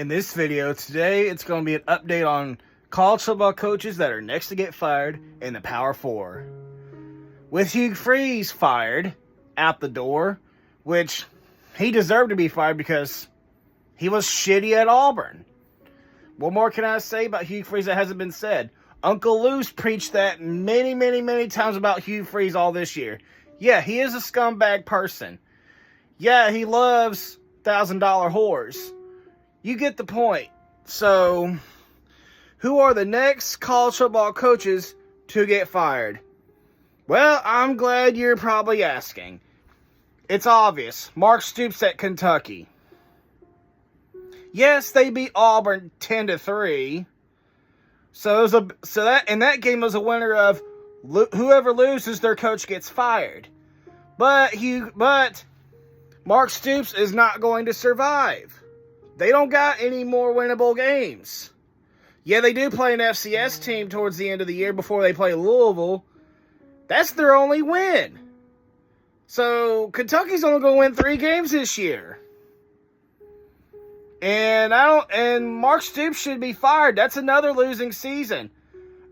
In this video today, it's going to be an update on college football coaches that are next to get fired in the Power 4. With Hugh Freeze fired out the door, which he deserved to be fired because he was shitty at Auburn. What more can I say about Hugh Freeze that hasn't been said? Uncle Lou's preached that many times about Hugh Freeze all this year. Yeah, he is a scumbag person. Yeah, he loves $1,000 whores. You get the point. So, who are the next college football coaches to get fired? Well, I'm glad you're probably asking. It's obvious. Mark Stoops at Kentucky. Yes, they beat Auburn 10-3. So that game was a winner of whoever loses, their coach gets fired. But Mark Stoops is not going to survive. They don't got any more winnable games. Yeah, they do play an FCS team towards the end of the year before they play Louisville. That's their only win. So, Kentucky's only going to win 3 games this year. And Mark Stoops should be fired. That's another losing season.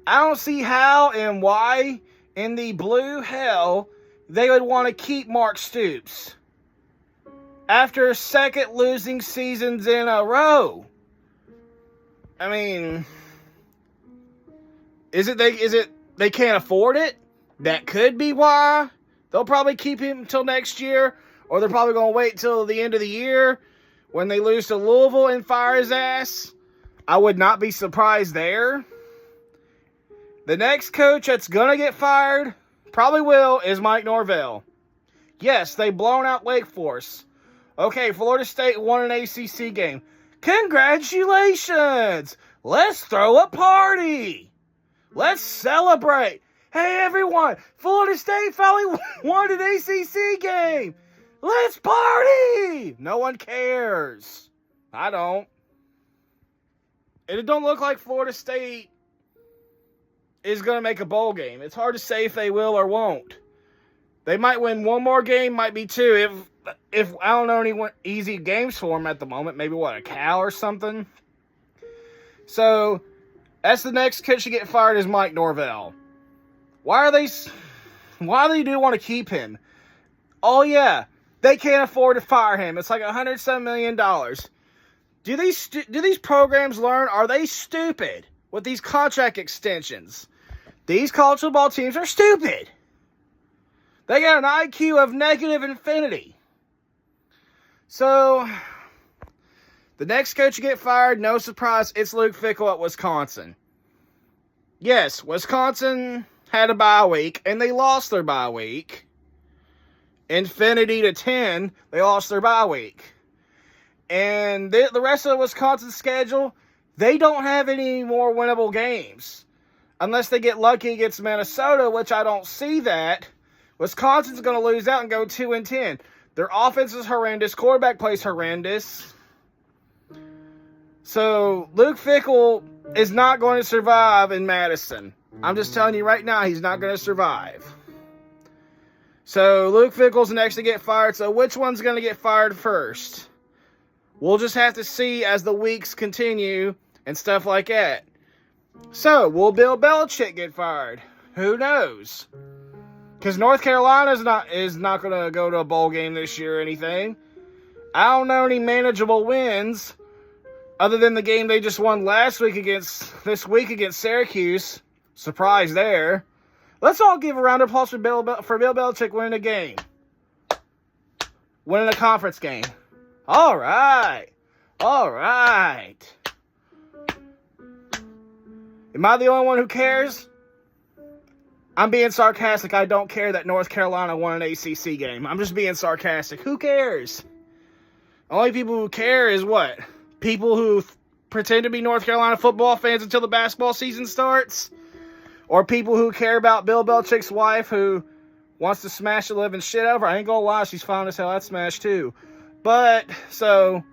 I don't see how and why in the blue hell they would want to keep Mark Stoops after second losing seasons in a row. I mean, is it they can't afford it? That could be why. They'll probably keep him until next year, or they're probably going to wait till the end of the year when they lose to Louisville and fire his ass. I would not be surprised there. The next coach that's going to get fired, probably will, is Mike Norvell. Yes, they've blown out Wake Forest. Okay, Florida State won an ACC game. Congratulations! Let's throw a party! Let's celebrate! Hey everyone, Florida State finally won an ACC game! Let's party! No one cares. I don't. And it don't look like Florida State is going to make a bowl game. It's hard to say if they will or won't. They might win one more game, might be 2. If I don't know any easy games for them at the moment. Maybe a Cal or something. So, that's the next coach to get fired is Mike Norvell. Why do they do want to keep him? Oh yeah, they can't afford to fire him. It's like $107 million. Do these programs learn? Are they stupid with these contract extensions? These college football teams are stupid. They got an IQ of negative infinity. So, the next coach to get fired, no surprise, it's Luke Fickell at Wisconsin. Yes, Wisconsin had a bye week, and they lost their bye week. Infinity to 10, they lost their bye week. And the rest of the Wisconsin schedule, they don't have any more winnable games. Unless they get lucky against Minnesota, which I don't see that. Wisconsin's going to lose out and go 2-10. Their offense is horrendous. Quarterback plays horrendous. So, Luke Fickell is not going to survive in Madison. I'm just telling you right now, he's not going to survive. So, Luke Fickell's next to get fired. So, which one's going to get fired first? We'll just have to see as the weeks continue and stuff like that. So, will Bill Belichick get fired? Who knows? Because North Carolina is not going to go to a bowl game this year or anything. I don't know any manageable wins other than the game they just won this week against Syracuse. Surprise there. Let's all give a round of applause for Bill Belichick winning a game. Winning a conference game. All right. Am I the only one who cares? I'm being sarcastic. I don't care that North Carolina won an ACC game. I'm just being sarcastic. Who cares? Only people who care is what? People who pretend to be North Carolina football fans until the basketball season starts? Or people who care about Bill Belichick's wife who wants to smash the living shit over. I ain't gonna lie, she's fine as hell. I'd smash too. But, so,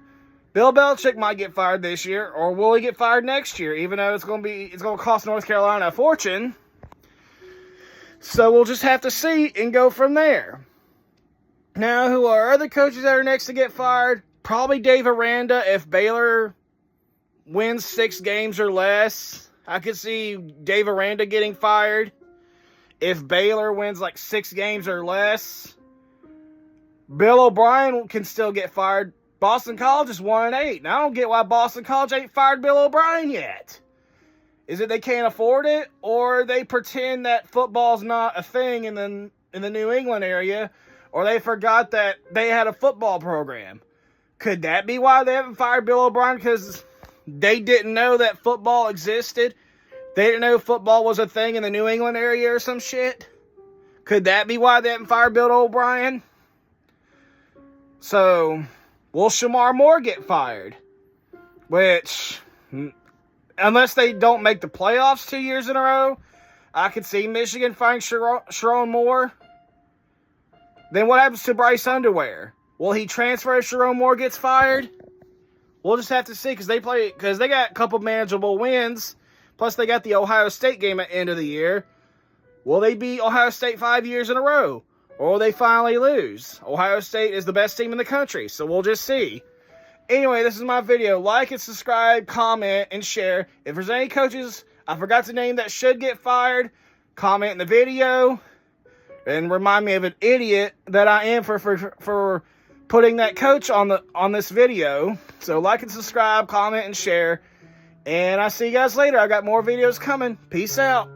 Bill Belichick might get fired this year, or will he get fired next year, even though it's gonna cost North Carolina a fortune. So we'll just have to see and go from there. Now, who are other coaches that are next to get fired? Probably Dave Aranda if Baylor wins 6 games or less, I could see Dave Aranda getting fired. If Baylor wins like 6 games or less, Bill O'Brien can still get fired. Boston College is 1-8. And I don't get why Boston College ain't fired Bill O'Brien yet. Is it they can't afford it, or they pretend that football's not a thing in the New England area, or they forgot that they had a football program? Could that be why they haven't fired Bill O'Brien? Because they didn't know that football existed? They didn't know football was a thing in the New England area or some shit? Could that be why they haven't fired Bill O'Brien? So, will Shamar Moore get fired? Which, unless they don't make the playoffs 2 years in a row, I could see Michigan firing Sharon Moore. Then what happens to Bryce Underwear? Will he transfer if Sharon Moore gets fired? We'll just have to see, because they got a couple manageable wins. Plus, they got the Ohio State game at the end of the year. Will they beat Ohio State 5 years in a row? Or will they finally lose? Ohio State is the best team in the country, so we'll just see. Anyway, this is my video. Like and subscribe, comment, and share. If there's any coaches I forgot to name that should get fired, comment in the video. And remind me of an idiot that I am for putting that coach on this video. So like and subscribe, comment, and share. And I'll see you guys later. I got more videos coming. Peace out.